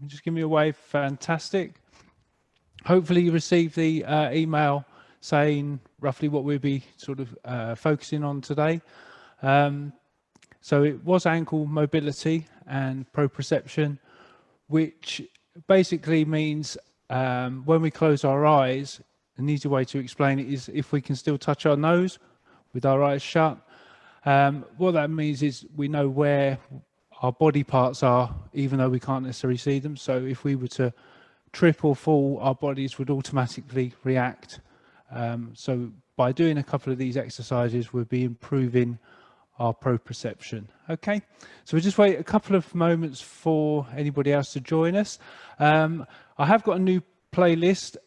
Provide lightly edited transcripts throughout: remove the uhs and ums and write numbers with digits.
Just give me a wave. Fantastic. Hopefully you received the email saying roughly what we'll be sort of focusing on today. So it was ankle mobility and proprioception, which basically means when we close our eyes, an easy way to explain it is if we can still touch our nose with our eyes shut. What that means is we know where our body parts are, even though we can't necessarily see them. So if we were to trip or fall, our bodies would automatically react. So by doing a couple of these exercises, we'll be improving our proprioception. Okay, so we'll just wait a couple of moments for anybody else to join us. I have got a new playlist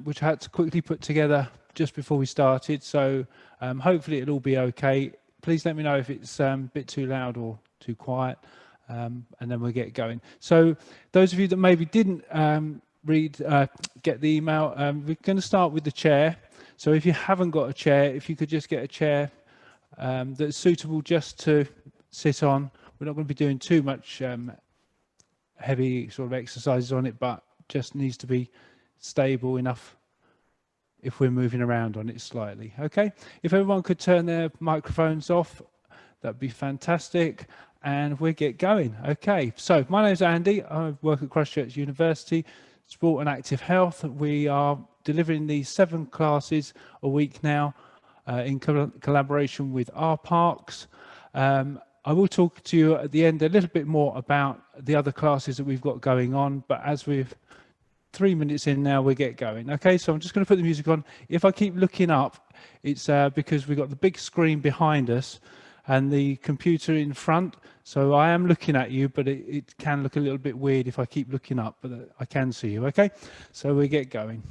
which I had to quickly put together just before we started, so hopefully it'll all be okay. Please let me know if it's a bit too loud or too quiet, and then we'll get going. So those of you that maybe didn't get the email, we're going to start with the chair. So if you haven't got a chair, if you could just get a chair that's suitable just to sit on. We're not going to be doing too much heavy sort of exercises on it, but just needs to be stable enough if we're moving around on it slightly. Okay, if everyone could turn their microphones off, that'd be fantastic, and we'll get going. Okay, so my name's Andy. I work at Christchurch University, Sport and Active Health. We are delivering these 7 classes a week now in collaboration with our parks. I will talk to you at the end a little bit more about the other classes that we've got going on, but as we're 3 minutes in now, we get going. Okay, so I'm just going to put the music on. If I keep looking up, it's because we've got the big screen behind us and the computer in front. So I am looking at you, but it can look a little bit weird if I keep looking up, but I can see you. Okay, so we get going.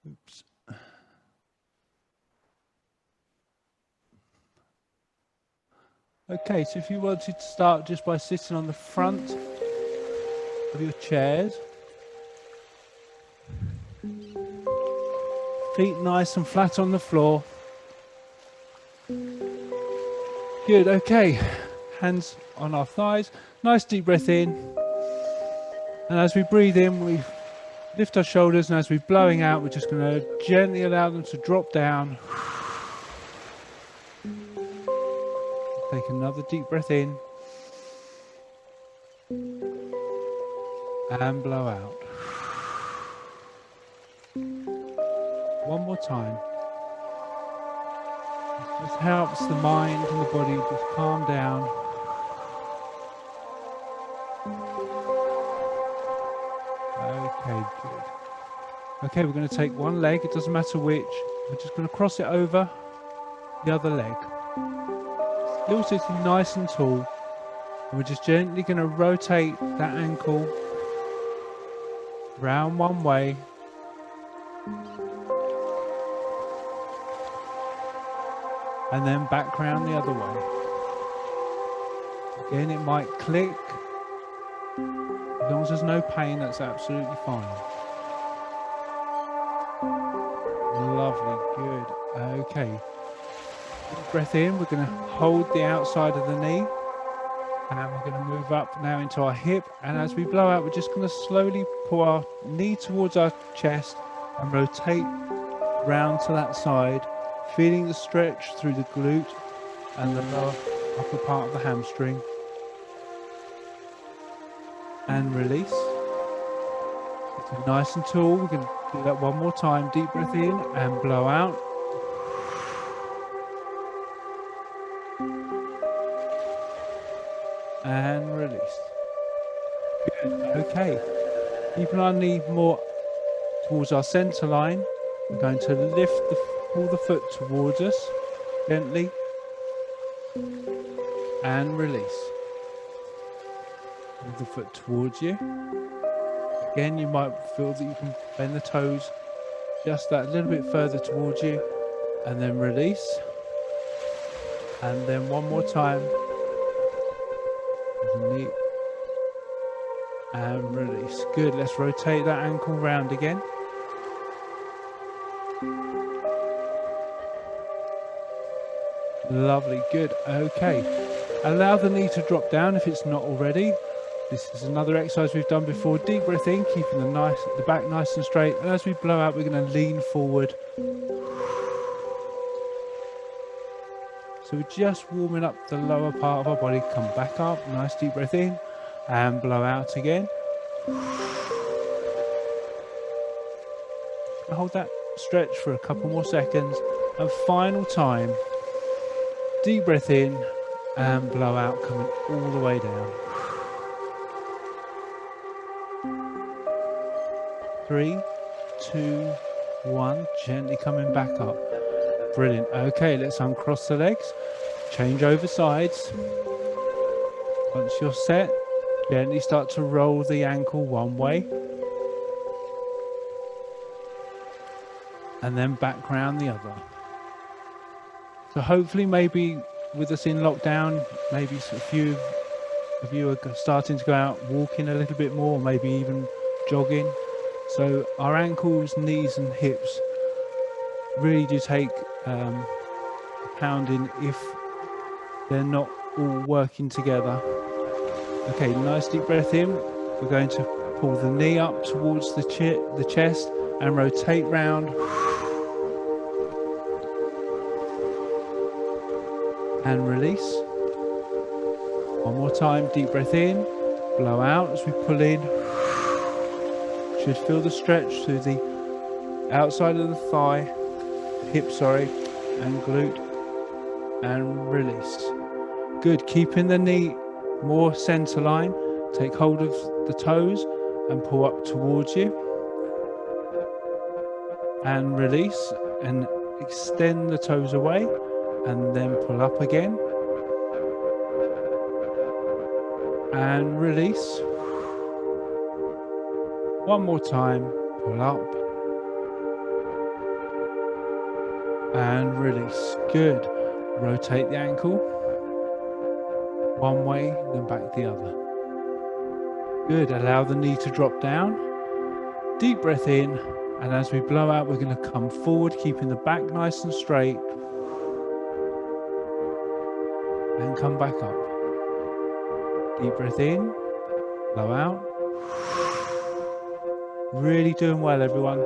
Oops. Okay, so if you wanted to start just by sitting on the front of your chairs, feet nice and flat on the floor. Good, okay, hands on our thighs, nice deep breath in, and as we breathe in, we lift our shoulders, and as we're blowing out, we're just going to gently allow them to drop down. Take another deep breath in and blow out. One more time. This helps the mind and the body just calm down. Okay, good. Okay, we're going to take one leg, it doesn't matter which. We're just going to cross it over the other leg. Still sitting nice and tall. And we're just gently going to rotate that ankle round one way. And then back round the other way. Again, it might click. As long as there's no pain, that's absolutely fine. Lovely, good. Okay. Breath in, we're going to hold the outside of the knee. And we're going to move up now into our hip. And as we blow out, we're just going to slowly pull our knee towards our chest and rotate round to that side, feeling the stretch through the glute and the lower upper part of the hamstring. And release. So nice and tall. We're going to do that one more time. Deep breath in and blow out. And release. Good. Okay. Keeping our knee more towards our center line. We're going to pull the foot towards us gently and release. Pull the foot towards you. Again, you might feel that you can bend the toes just that little bit further towards you and then release. And then one more time. Knee and release. Good. Let's rotate that ankle round again. Lovely, good. Okay, allow the knee to drop down if it's not already. This is another exercise we've done before. Deep breath in, keeping the back nice and straight. And as we blow out, we're going to lean forward. So we're just warming up the lower part of our body. Come back up, nice deep breath in, and blow out again. Hold that stretch for a couple more seconds. And final time, deep breath in and blow out, coming all the way down. 3, 2, 1, gently coming back up. Brilliant. Okay, let's uncross the legs, change over sides. Once you're set, gently start to roll the ankle one way and then back round the other. So hopefully, maybe with us in lockdown, maybe a few of you are starting to go out walking a little bit more, maybe even jogging. So our ankles, knees and hips really do take a pounding if they're not all working together. Okay, nice deep breath in. We're going to pull the knee up towards the chest and rotate round. And release. One more time, deep breath in, blow out as we pull in. Should feel the stretch through the outside of the thigh, hip, and glute, and release. Good, keeping the knee more center line. Take hold of the toes and pull up towards you. And release and extend the toes away and then pull up again. And release. One more time, pull up. And release. Good. Rotate the ankle. One way, then back the other. Good. Allow the knee to drop down. Deep breath in. And as we blow out, we're going to come forward, keeping the back nice and straight. And come back up. Deep breath in. Blow out. Really doing well, everyone.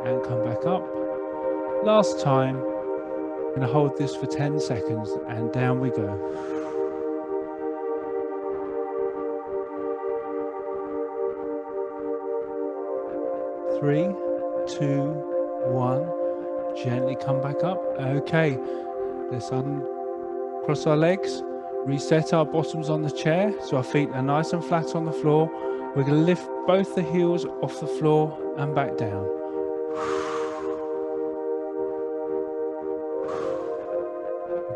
And come back up. Last time. I'm going to hold this for 10 seconds and down we go. Three, two, one. Gently come back up. Okay, let's uncross our legs, reset our bottoms on the chair so our feet are nice and flat on the floor. We're going to lift both the heels off the floor and back down.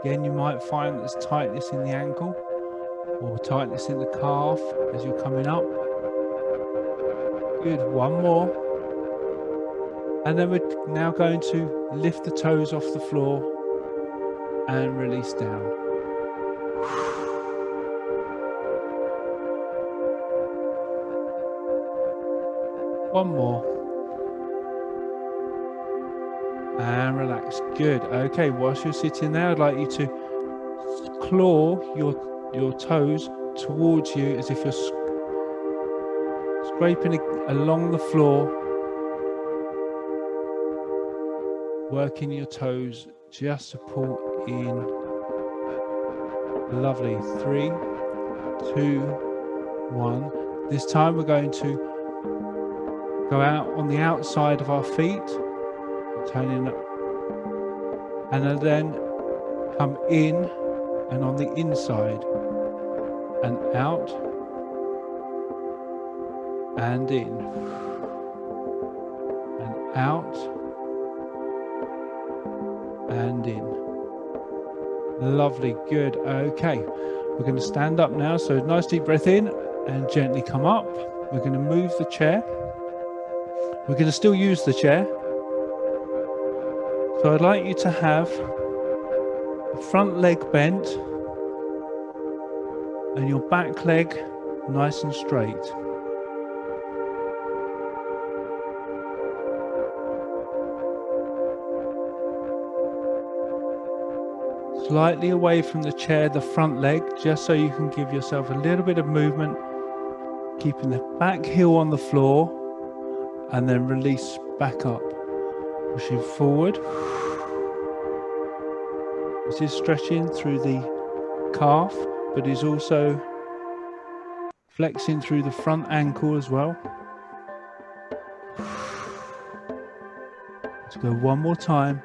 Again, you might find there's tightness in the ankle or tightness in the calf as you're coming up. Good, one more. And then we're now going to lift the toes off the floor and release down. One more. And relax. Good. Okay, whilst you're sitting there, I'd like you to claw your toes towards you as if you're scraping along the floor, working your toes just to pull in. Lovely. 3, 2, 1. This time we're going to go out on the outside of our feet, turning up, and then come in and on the inside and out and in and out and in. Lovely, good. Okay, we're going to stand up now, so nice deep breath in and gently come up. We're going to move the chair. We're going to still use the chair. So I'd like you to have the front leg bent and your back leg nice and straight. slightly away from the chair, the front leg, just so you can give yourself a little bit of movement, keeping the back heel on the floor, and then release back up, pushing forward. This is stretching through the calf, but is also flexing through the front ankle as well. Let's go one more time.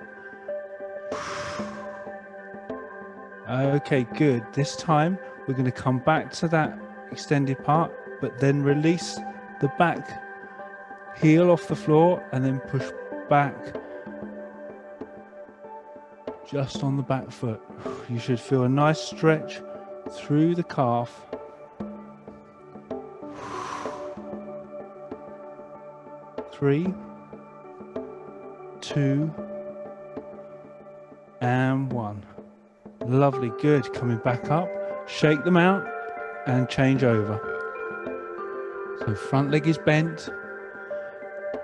Okay, good. This time we're going to come back to that extended part, but then release the back heel off the floor and then push back just on the back foot. You should feel a nice stretch through the calf. Three, 2, and 1. Lovely, good. Coming back up, shake them out and change over. So front leg is bent,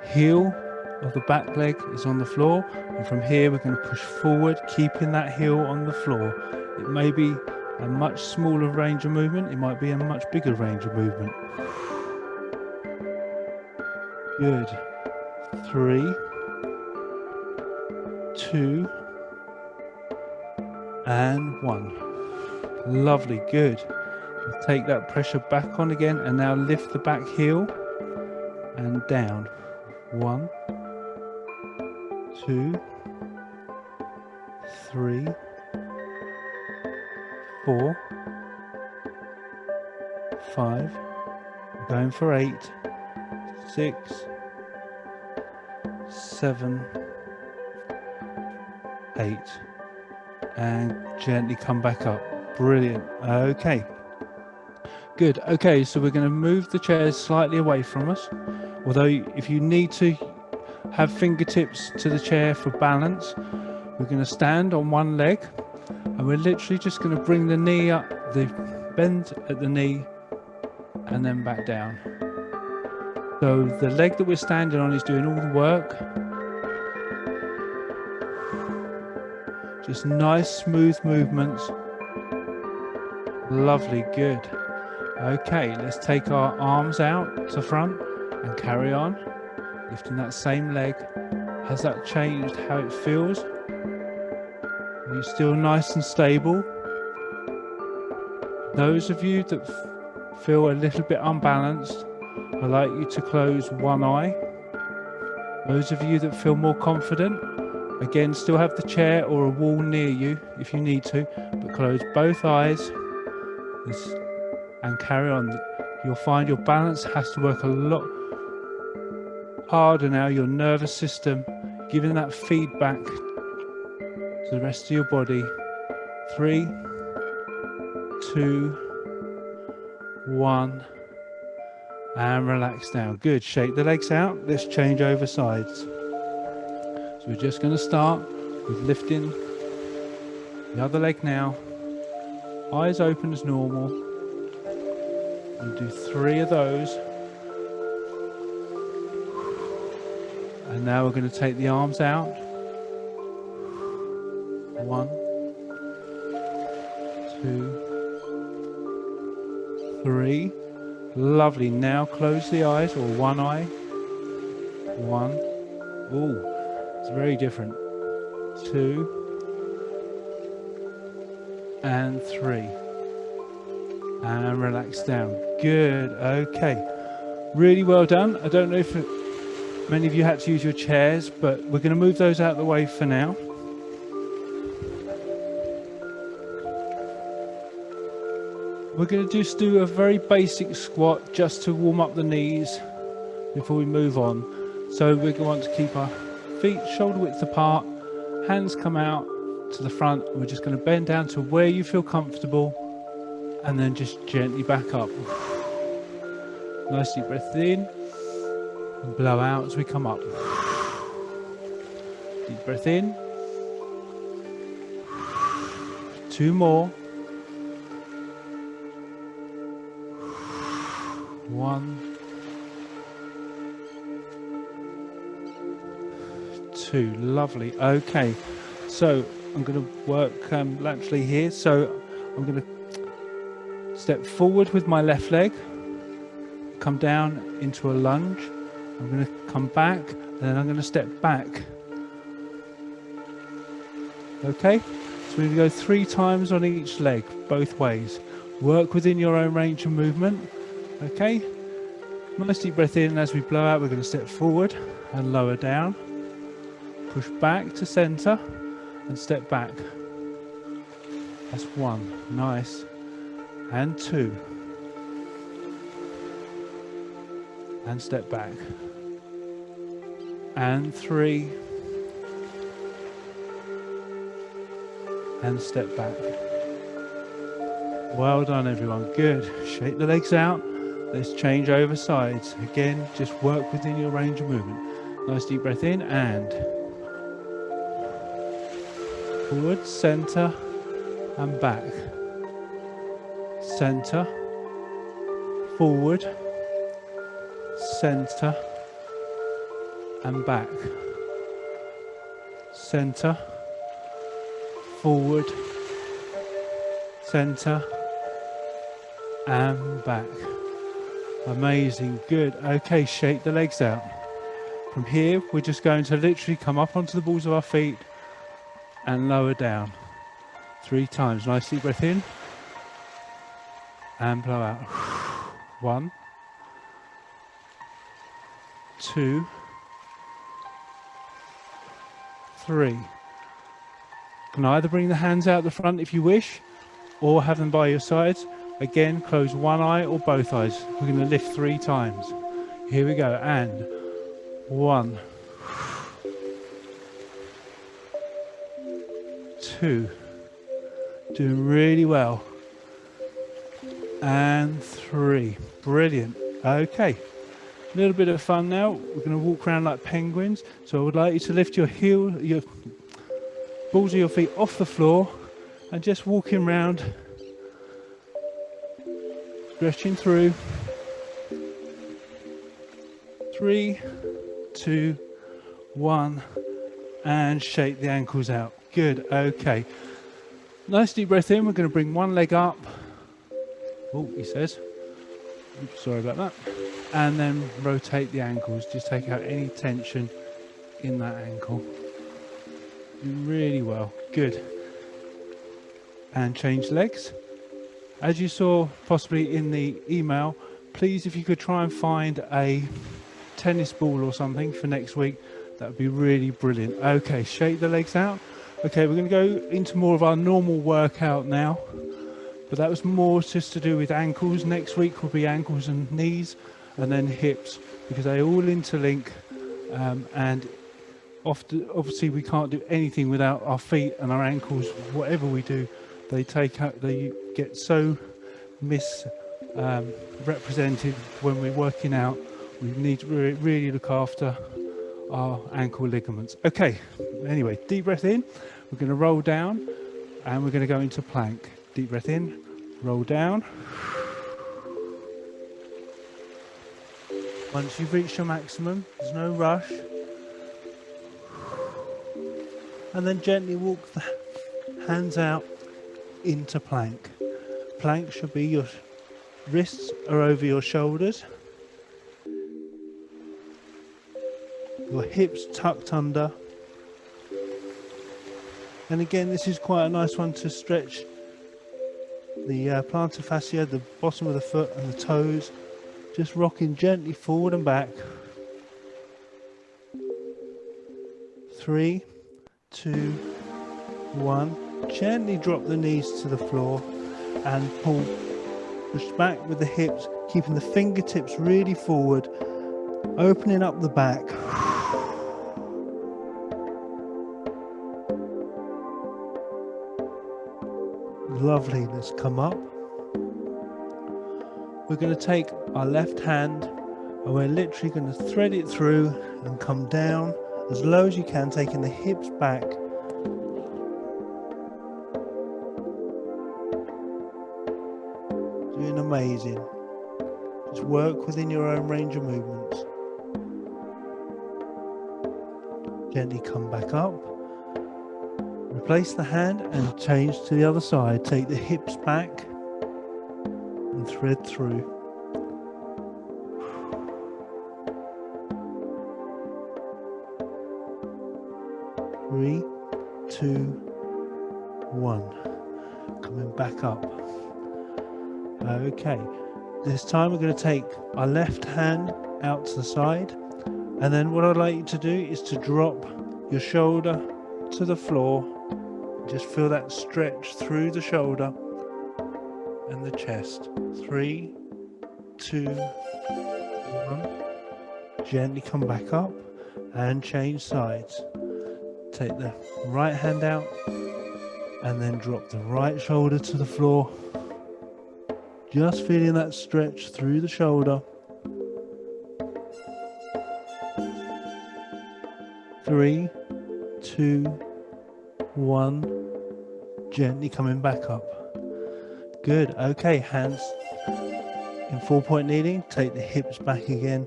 heel of the back leg is on the floor, and from here we're going to push forward, keeping that heel on the floor. It may be a much smaller range of movement, it might be a much bigger range of movement. Good. 3, 2, and 1. Lovely, good. We'll take that pressure back on again and now lift the back heel and down. 1, 2, 3, 4, 5. We're going for 8, 6, 7, 8, and gently come back up. Brilliant. Okay, good. Okay, so we're going to move the chairs slightly away from us, although if you need to have fingertips to the chair for balance, we're going to stand on one leg and we're literally just going to bring the knee up, the bend at the knee, and then back down. So the leg that we're standing on is doing all the work. Just nice smooth movements. Lovely, good. Okay, let's take our arms out to front and carry on, lifting that same leg. Has that changed how it feels? Are you still nice and stable? Those of you that feel a little bit unbalanced, I'd like you to close one eye. Those of you that feel more confident, again, still have the chair or a wall near you if you need to, but close both eyes and carry on. You'll find your balance has to work a lot harder now, your nervous system, giving that feedback to the rest of your body. 3, 2, 1, and relax down. Good, shake the legs out. Let's change over sides. So we're just going to start with lifting the other leg now. Eyes open as normal. We'll do 3 of those. And now we're going to take the arms out. 1, 2, 3. Lovely. Now close the eyes, or one eye. 1. Ooh. It's very different. 2 and 3, and relax down. Good. Okay, really well done. I don't know if many of you had to use your chairs, but we're going to move those out of the way for now. We're going to just do a very basic squat just to warm up the knees before we move on. So we're going to want to keep our feet shoulder width apart, hands come out to the front, and we're just going to bend down to where you feel comfortable and then just gently back up. Nice deep breath in and blow out as we come up. Deep breath in. 2 more. 1, 2. Lovely. Okay, so I'm going to work laterally here. So I'm going to step forward with my left leg, come down into a lunge. I'm going to come back, and then I'm going to step back. Okay, so we're going to go 3 times on each leg, both ways. Work within your own range of movement. Okay, nice deep breath in. As we blow out, we're going to step forward and lower down. Push back to center and step back. That's 1, nice. And 2. And step back. And 3. And step back. Well done, everyone. Good. Shake the legs out. Let's change over sides. Again, just work within your range of movement. Nice deep breath in and forward, center, and back. Center, forward, center, and back. Center, forward, center, and back. Amazing, good. Okay, shake the legs out. From here, we're just going to literally come up onto the balls of our feet and lower down 3 times. Nice deep breath in and blow out. 1, 2, 3. You can either bring the hands out the front if you wish, or have them by your sides. Again, close one eye or both eyes. We're going to lift 3 times. Here we go. And 1, 2. Doing really well. And 3. Brilliant. Okay. A little bit of fun now. We're going to walk around like penguins. So I would like you to lift your balls of your feet off the floor and just walking around, stretching through. 3, 2, 1, and shake the ankles out. Good. Okay. Nice deep breath in. We're going to bring one leg up. Oh, he says. Oops, sorry about that. And then rotate the ankles. Just take out any tension in that ankle. Really well. Good. And change legs. As you saw possibly in the email, please, if you could try and find a tennis ball or something for next week, that would be really brilliant. Okay, shake the legs out. Okay, we're going to go into more of our normal workout now, but that was more just to do with ankles. Next week will be ankles and knees, and then hips, because they all interlink, and often, obviously we can't do anything without our feet and our ankles. Whatever we do, they get so represented when we're working out. We need to really look after our ankle ligaments. Okay, anyway, deep breath in. We're going to roll down and we're going to go into plank. Deep breath in, roll down. Once you've reached your maximum, there's no rush. And then gently walk the hands out into plank. Plank should be your wrists are over your shoulders. Your hips tucked under. And again, this is quite a nice one to stretch the plantar fascia, the bottom of the foot and the toes. Just rocking gently forward and back. 3, 2, 1. Gently drop the knees to the floor and push back with the hips, keeping the fingertips really forward, opening up the back. Lovely. Let's come up. We're going to take our left hand and we're literally going to thread it through and come down as low as you can, taking the hips back. Doing amazing. Just work within your own range of movements. Gently come back up. Replace the hand and change to the other side. Take the hips back and thread through. Three, two, one. Coming back up. Okay, this time we're going to take our left hand out to the side, and then what I'd like you to do is to drop your shoulder to the floor. Just feel that stretch through the shoulder and the chest. 3, 2, 1. Gently come back up and change sides. Take the right hand out and then drop the right shoulder to the floor. Just feeling that stretch through the shoulder. 3, 2, 1. Gently coming back up. Good. Okay, hands in 4-point kneeling. Take the hips back again.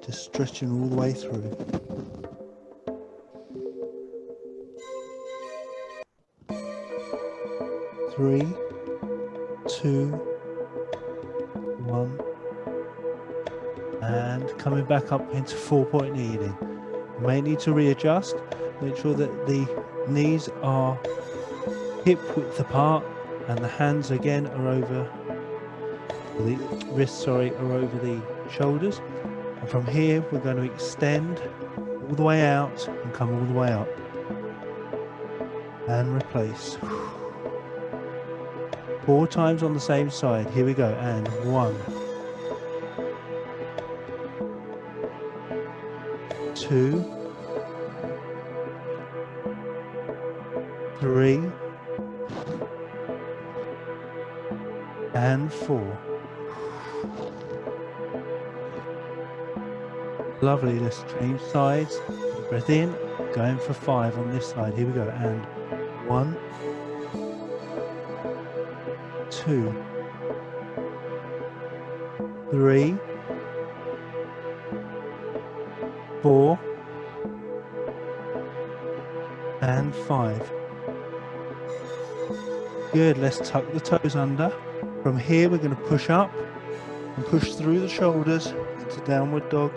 Just stretching all the way through. 3, 2, 1, and coming back up into 4-point kneeling. You may need to readjust. Make sure that the knees are hip width apart and the hands again are over the wrists, are over the shoulders. And from here we're going to extend all the way out and come all the way up and replace. 4 times on the same side. Here we go. And 1, 2, 3, and 4. Lovely. Let's change sides. Breath in. Going for 5 on this side. Here we go. And 1, 2, 3, 4, and 5. Good. Let's tuck the toes under. From here we're going to push up and push through the shoulders into downward dog,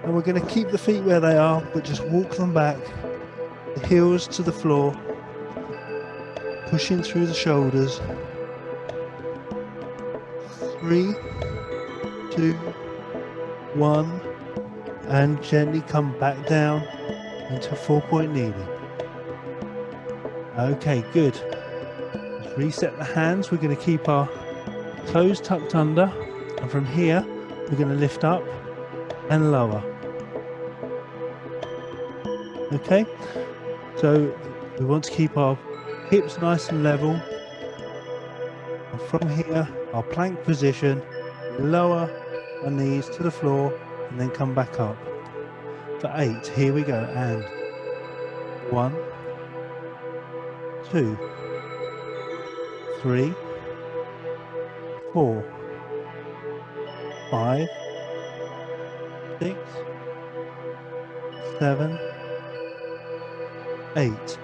and we're going to keep the feet where they are but just walk them back, the heels to the floor, pushing through the shoulders. 3, 2, 1, and gently come back down into 4-point kneeling. Okay, good. Let's reset the hands. We're going to keep our toes tucked under, and from here we're going to lift up and lower. Okay, so we want to keep our hips nice and level, and from here our plank position, lower our knees to the floor and then come back up for 8. Here we go. And 1, 2, 3, 4, 5, 6, 7, 8.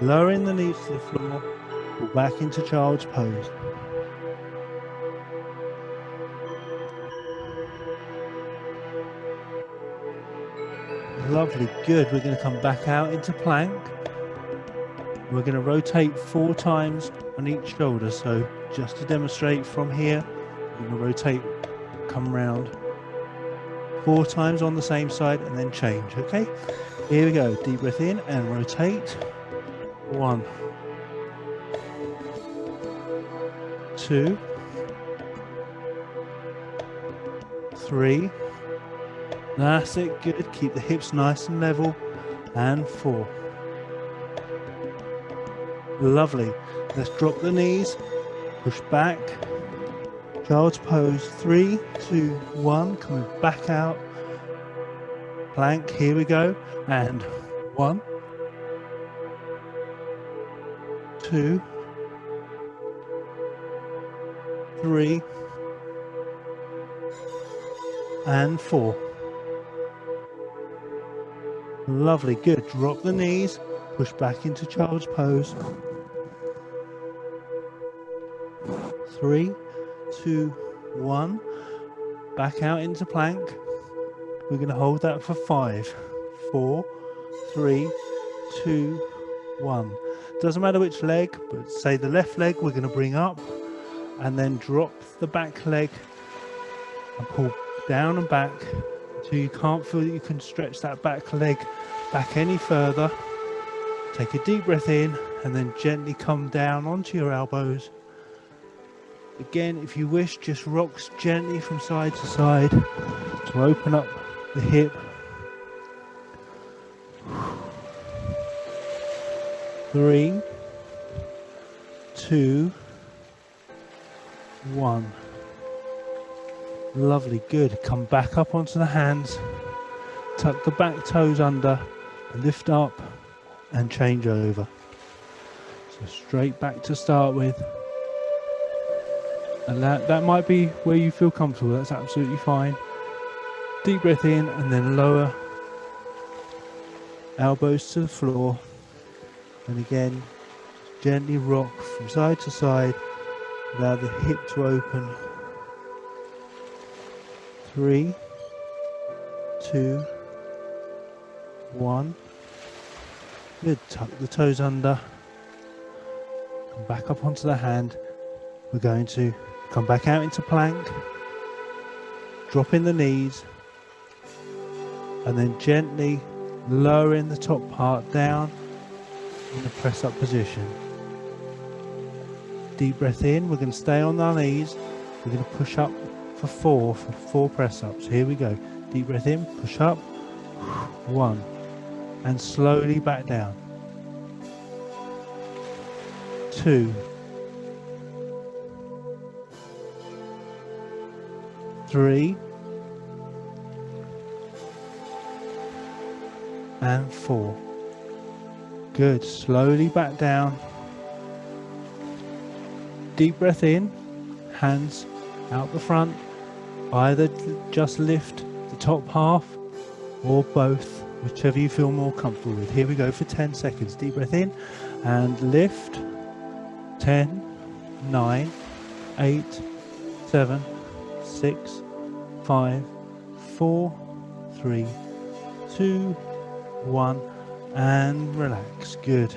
Lowering the knees to the floor, pull back into child's pose. Lovely, good. We're going to come back out into plank. We're going to rotate 4 times on each shoulder. So just to demonstrate, from here, we're going to rotate, come round 4 times on the same side and then change. Okay, here we go. Deep breath in and rotate. 1, 2, 3. That's it, good. Keep the hips nice and level. And 4. Lovely. Let's drop the knees, push back, child's pose. 3, 2, 1. Coming back out, plank. Here we go. And 1, 2, 3, and 4. Lovely, good. Drop the knees, Push back into child's pose. 3, 2, 1. Back out into plank. We're going to hold that for 5, 4, 3, 2, 1. Doesn't matter which leg, but say the left leg we're going to bring up and then drop the back leg and pull down and back until you can't feel that you can stretch that back leg back any further. Take a deep breath in and then gently come down onto your elbows. Again, if you wish, just rocks gently from side to side to open up the hip. 3, 2, 1. Lovely, good. Come back up onto the hands. Tuck the back toes under, lift up and change over. So straight back to start with. And that might be where you feel comfortable. That's absolutely fine. Deep breath in and then lower elbows to the floor. And again, gently rock from side to side. Allow the hip to open. 3, 2, 1. Good. Tuck the toes under. Come back up onto the hand. We're going to come back out into plank. Drop in the knees. And then gently lowering the top part down in the press up position. Deep breath in. We're going to stay on our knees. We're going to push up for 4 press ups. Here we go. Deep breath in, push up. 1. And slowly back down. 2. 3. And 4. Good. Slowly back down. Deep breath in. Hands out the front. Either just lift the top half or both, whichever you feel more comfortable with. Here we go for 10 seconds. Deep breath in and lift. 10, 9, 8, 7, 6, 5, 4, 3, 2, 1, and relax. Good.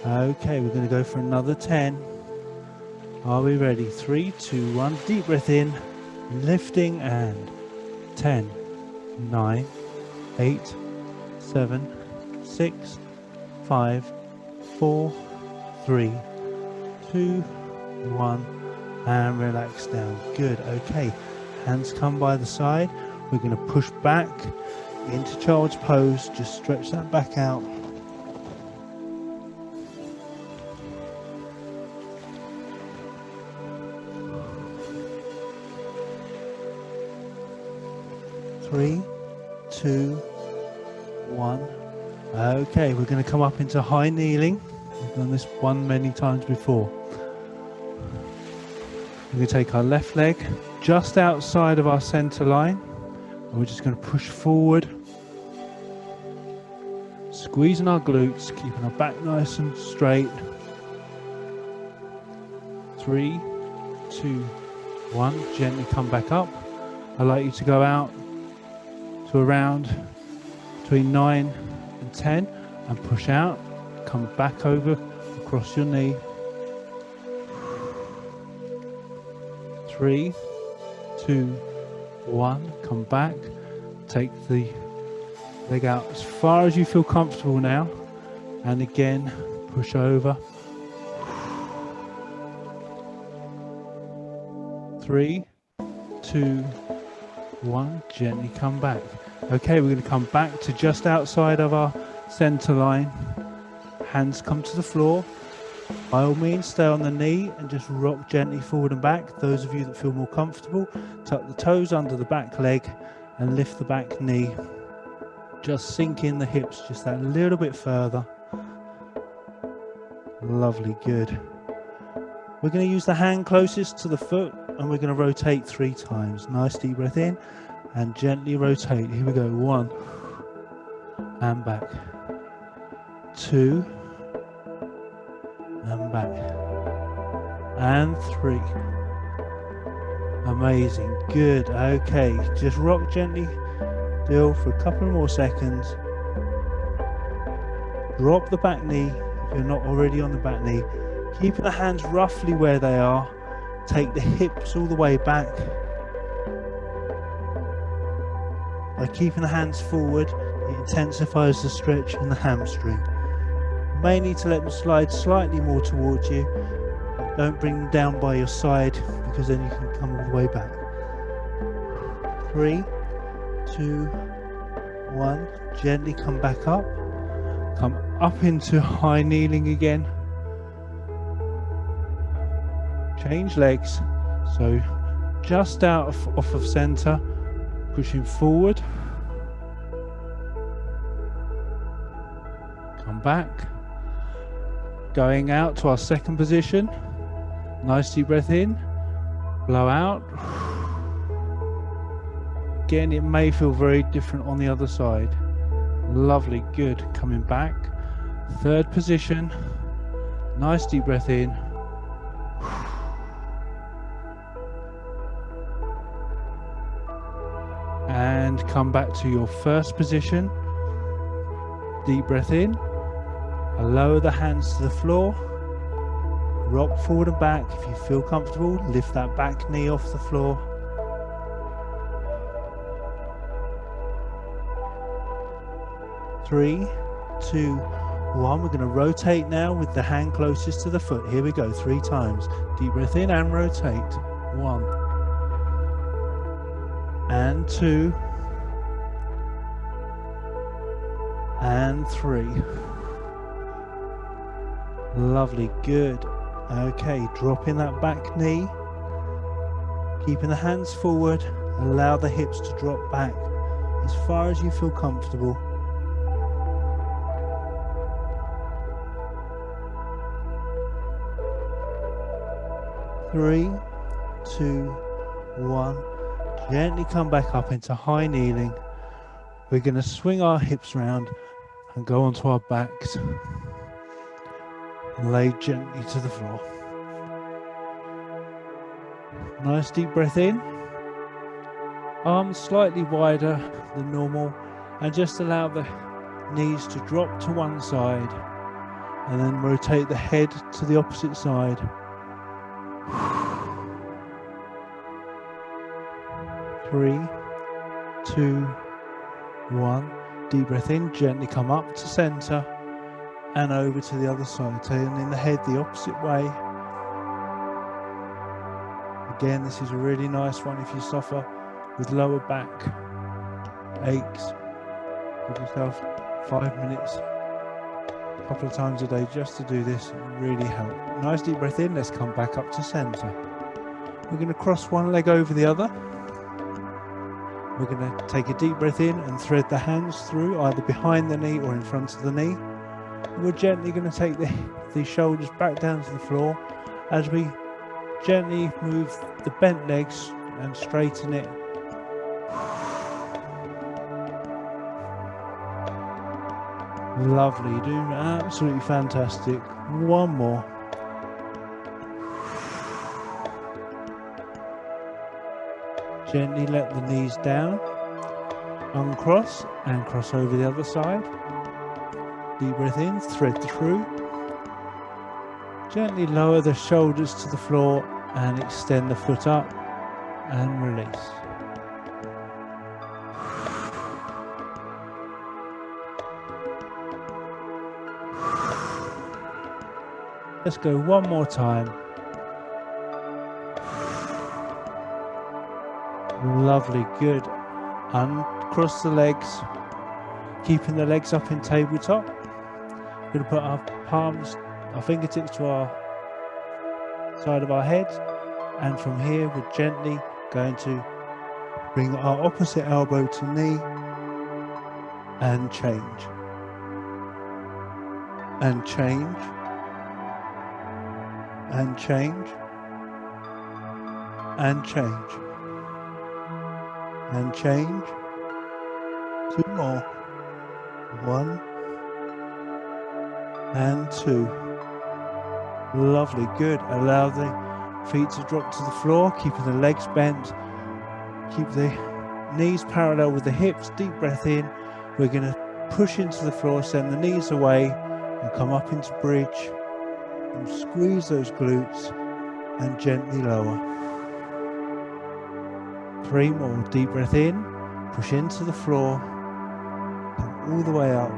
Okay, we're going to go for another 10. Are we ready? 3, 2, 1. Deep breath in, lifting, and 10, 9, 8, 7, 6, 5, 4, 3, 2, 1, and relax down. Good. Okay, hands come by the side. We're going to push back into child's pose. Just stretch that back out. Three, 2, 1. Okay, we're going to come up into high kneeling. We've done this many times before. We're going to take our left leg just outside of our center line, and we're just going to push forward, squeezing our glutes, keeping our back nice and straight. 3, 2, 1. Gently come back up. I'd like you to go out to around between 9 and 10 and push out. Come back over across your knee. 3, 2, 1. Come back. Take the leg out as far as you feel comfortable now. And again, push over. 3, 2, 1. Gently come back. Okay, we're going to come back to just outside of our center line. Hands come to the floor. By all means, stay on the knee and just rock gently forward and back. Those of you that feel more comfortable, tuck the toes under the back leg and lift the back knee. Just sink in the hips just that little bit further. Lovely, good. We're going to use the hand closest to the foot and we're going to rotate 3 times. Nice deep breath in and gently rotate. Here we go. 1 and back. 2, and back, and 3. Amazing, good. Okay, just rock gently still for a couple more seconds. Drop the back knee if you're not already on the back knee. Keeping the hands roughly where they are. Take the hips all the way back. By keeping the hands forward, it intensifies the stretch in the hamstring. You may need to let them slide slightly more towards you. Don't bring them down by your side, because then you can come all the way back. 3, 2, 1. Gently come back up. Come up into high kneeling again. Change legs. So just off of center, pushing forward. Come back. Going out to our second position. Nice deep breath in. Blow out. Again, it may feel very different on the other side. Lovely, good. Coming back. Third position. Nice deep breath in. And come back to your first position. Deep breath in. Lower the hands to the floor. Rock forward and back. If you feel comfortable, lift that back knee off the floor. Three, 2, 1. We're going to rotate now with the hand closest to the foot. Here we go, 3 times. Deep breath in and rotate. 1 and 2 and 3. Lovely, good. Okay, dropping that back knee. Keeping the hands forward. Allow the hips to drop back as far as you feel comfortable. 3, 2, 1. Gently come back up into high kneeling. We're going to swing our hips round and go onto our backs. And lay gently to the floor. Nice deep breath in. Arms slightly wider than normal, and just allow the knees to drop to one side, and then rotate the head to the opposite side. 3, 2, 1. Deep breath in, gently come up to center and over to the other side, turning the head the opposite way. Again, this is a really nice one if you suffer with lower back aches. Give yourself 5 minutes, a couple of times a day just to do this. It really help. Nice deep breath in. Let's come back up to center. We're going to cross one leg over the other. We're going to take a deep breath in and thread the hands through either behind the knee or in front of the knee. We're gently going to take the shoulders back down to the floor as we gently move the bent legs and straighten it. Lovely, you're doing absolutely fantastic. One more. Gently let the knees down, uncross and cross over the other side. Deep breath in, thread through. Gently lower the shoulders to the floor and extend the foot up and release. Let's go one more time. Lovely, good. Uncross the legs, keeping the legs up in tabletop. We're going to put our palms, our fingertips to our side of our head, and from here we're gently going to bring our opposite elbow to knee and change. And change. And change. And change. And change. 2 more. 1 and 2. Lovely, good. Allow the feet to drop to the floor, keeping the legs bent. Keep the knees parallel with the hips. Deep breath in. We're going to push into the floor, send the knees away, and come up into bridge. And squeeze those glutes and gently lower. 3 more. Deep breath in. Push into the floor. Come all the way up.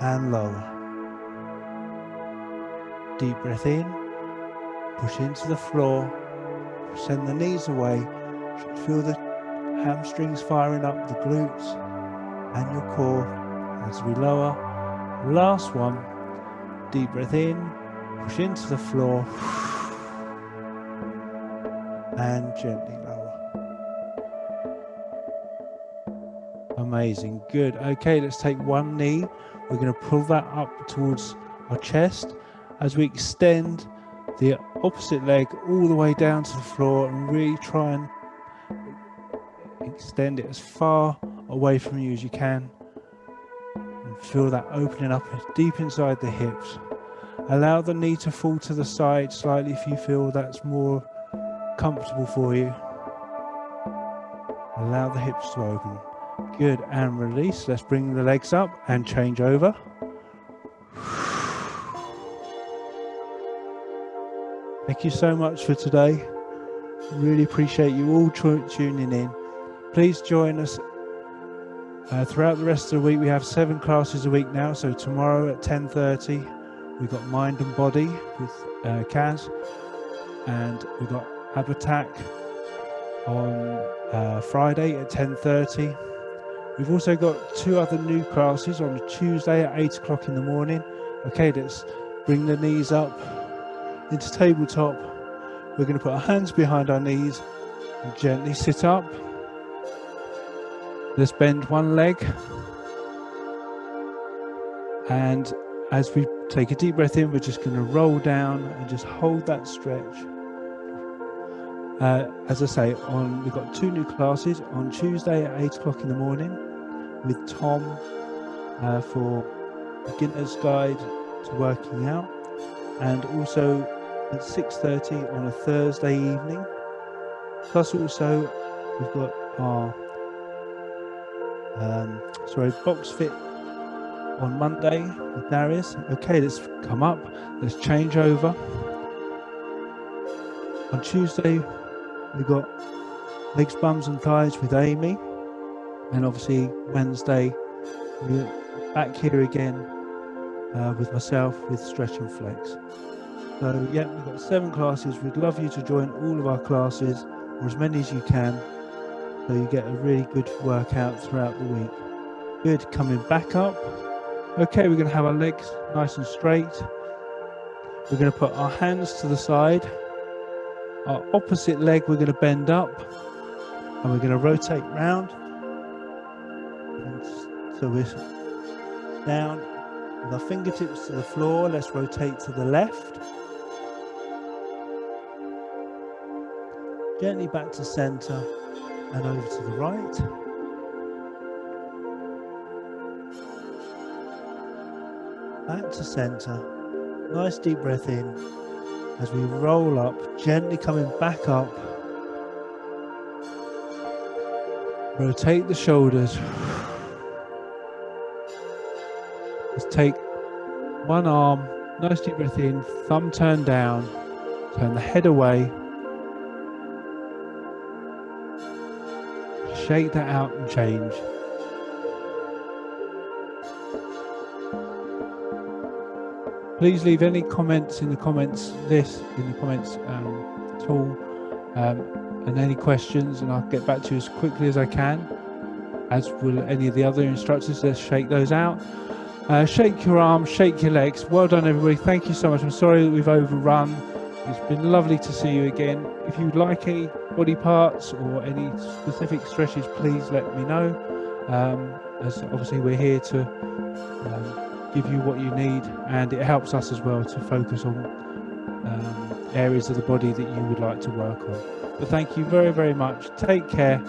And lower. Deep breath in. Push into the floor. Send the knees away. Feel the hamstrings firing up, the glutes and your core as we lower. Last one. Deep breath in. Push into the floor. And gently lower. Amazing. Good. Okay, let's take one knee. We're going to pull that up towards our chest as we extend the opposite leg all the way down to the floor and really try and extend it as far away from you as you can. And feel that opening up deep inside the hips. Allow the knee to fall to the side slightly if you feel that's more comfortable for you. Allow the hips to open. Good, and release. Let's bring the legs up and change over. Thank you so much for today. Really appreciate you all tuning in. Please join us throughout the rest of the week. We have 7 classes a week now. So tomorrow at 10:30, we've got Mind and Body with Kaz, and we've got Ab Attack on Friday at 10:30. We've also got 2 other new classes on a Tuesday at 8 o'clock in the morning. Okay, let's bring the knees up into tabletop. We're going to put our hands behind our knees and gently sit up. Let's bend one leg. And as we take a deep breath in, we're just going to roll down and just hold that stretch. As I say, we've got 2 new classes on Tuesday at 8 o'clock in the morning with Tom for Beginner's Guide to Working Out, and also at 6:30 on a Thursday evening. Plus also we've got our box fit on Monday with Darius. Okay, let's come up, let's change over. On Tuesday we've got legs, bums and thighs with Amy, and obviously Wednesday we're back here again with myself with stretch and flex. So yeah, we've got 7 classes. We'd love you to join all of our classes, or as many as you can, so you get a really good workout throughout the week. Good, coming back up. Okay, we're going to have our legs nice and straight. We're going to put our hands to the side. Our opposite leg we're going to bend up, and we're going to rotate round. And so we're down with our fingertips to the floor. Let's rotate to the left. Gently back to center and over to the right. Back to center. Nice deep breath in as we roll up, gently coming back up. Rotate the shoulders. Let's take one arm, nice deep breath in, thumb turned down, turn the head away. Shake that out and change. Please leave any comments in the comments tool, and any questions, and I'll get back to you as quickly as I can, as will any of the other instructors. Let's shake those out. Shake your arms, shake your legs. Well done, everybody. Thank you so much. I'm sorry that we've overrun. It's been lovely to see you again. If you'd like any body parts or any specific stretches, please let me know. As obviously we're here to give you what you need, and it helps us as well to focus on areas of the body that you would like to work on. But thank you very, very much. Take care.